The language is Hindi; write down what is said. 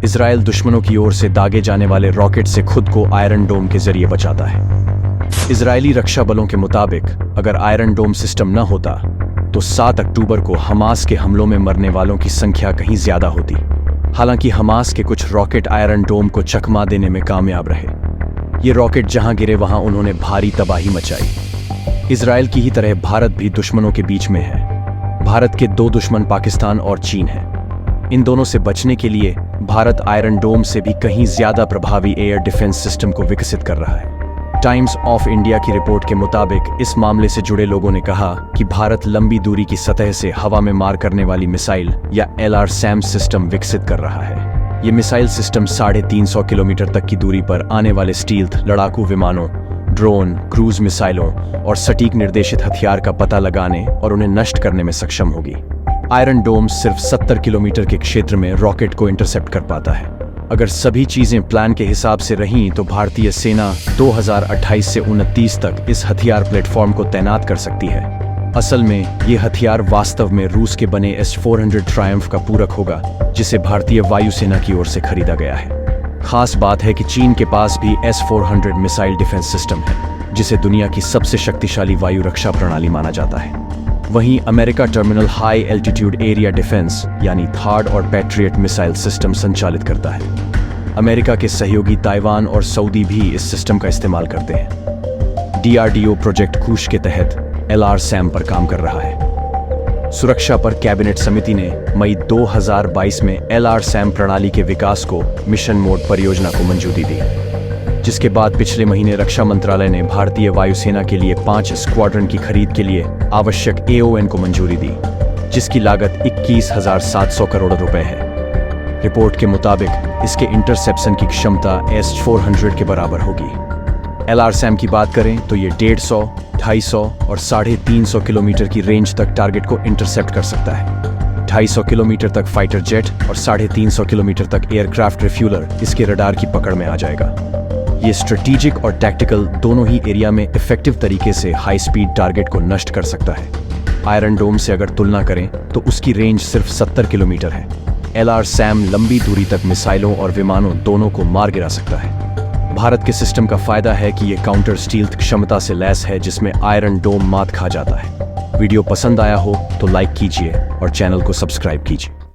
इजराइल दुश्मनों की ओर से दागे जाने वाले रॉकेट से खुद को आयरन डोम के जरिए बचाता है। इजरायली रक्षा बलों के मुताबिक अगर आयरन डोम सिस्टम न होता तो 7 अक्टूबर को हमास के हमलों में मरने वालों की संख्या कहीं ज्यादा होती। हालांकि हमास के कुछ रॉकेट आयरन डोम को चकमा देने में कामयाब रहे। ये रॉकेट जहां गिरे वहां उन्होंने भारी तबाही मचाई। इजराइल की ही तरह भारत भी दुश्मनों के बीच में है। भारत के 2 दुश्मन पाकिस्तान और चीन हैं। इन दोनों से बचने के लिए भारत आयरन डोम से भी कहीं ज्यादा प्रभावी एयर डिफेंस सिस्टम को विकसित कर रहा है। टाइम्स ऑफ इंडिया की रिपोर्ट के मुताबिक इस मामले से जुड़े लोगों ने कहा कि भारत लंबी दूरी की सतह से हवा में मार करने वाली मिसाइल या LRSAM सिस्टम विकसित कर रहा है। ये मिसाइल सिस्टम 350 किलोमीटर तक की दूरी पर आने वाले स्टील्थ लड़ाकू विमानों, ड्रोन, क्रूज मिसाइलों और सटीक निर्देशित हथियार का पता लगाने और उन्हें नष्ट करने में सक्षम होगी। आयरन डोम सिर्फ 70 किलोमीटर के क्षेत्र में रॉकेट को इंटरसेप्ट कर पाता है। अगर सभी चीजें प्लान के हिसाब से रहीं तो भारतीय सेना 2028 से 29 तक इस हथियार प्लेटफॉर्म को तैनात कर सकती है। असल में ये हथियार वास्तव में रूस के बने S-400 ट्रायम्फ का पूरक होगा, जिसे भारतीय वायुसेना की ओर से खरीदा गया है। खास बात है कि चीन के पास भी S-400 मिसाइल डिफेंस सिस्टम है, जिसे दुनिया की सबसे शक्तिशाली वायु रक्षा प्रणाली माना जाता है। वहीं America terminal high altitude area defence यानी THAAD और पैट्रियट मिसाइल सिस्टम संचालित करता है। अमेरिका के सहयोगी ताइवान और सऊदी भी इस सिस्टम का इस्तेमाल करते हैं। DRDO प्रोजेक्ट कूश के तहत LRSAM पर काम कर रहा है। सुरक्षा पर कैबिनेट समिति ने मई 2022 में LRSAM प्रणाली के विकास को मिशन मोड परियोजना को मंजूरी दी, जिसके बाद पिछले महीने रक्षा मंत्रालय ने भारतीय वायुसेना के लिए 5 स्क्वाड्रन की खरीद के लिए आवश्यक AON को मंजूरी दी, जिसकी लागत 21,700 करोड़ रुपए है। रिपोर्ट के मुताबिक इसके इंटरसेप्शन की क्षमता S-400 के बराबर होगी। LRSAM की बात करें तो ये 150, 250 और 350 किलोमीटर की रेंज तक टारगेट को इंटरसेप्ट कर सकता है। 250 किलोमीटर तक फाइटर जेट और 350 किलोमीटर तक एयरक्राफ्ट रिफ्यूलर इसके रडार की पकड़ में आ जाएगा। ये स्ट्रेटेजिक और टैक्टिकल दोनों ही एरिया में इफेक्टिव तरीके से हाई स्पीड टारगेट को नष्ट कर सकता है। आयरन डोम से अगर तुलना करें तो उसकी रेंज सिर्फ 70 किलोमीटर है। LRSAM लंबी दूरी तक मिसाइलों और विमानों दोनों को मार गिरा सकता है। भारत के सिस्टम का फायदा है कि ये काउंटर स्टील्थ क्षमता से लैस है, जिसमें आयरन डोम मात खा जाता है। वीडियो पसंद आया हो तो लाइक कीजिए और चैनल को सब्सक्राइब कीजिए।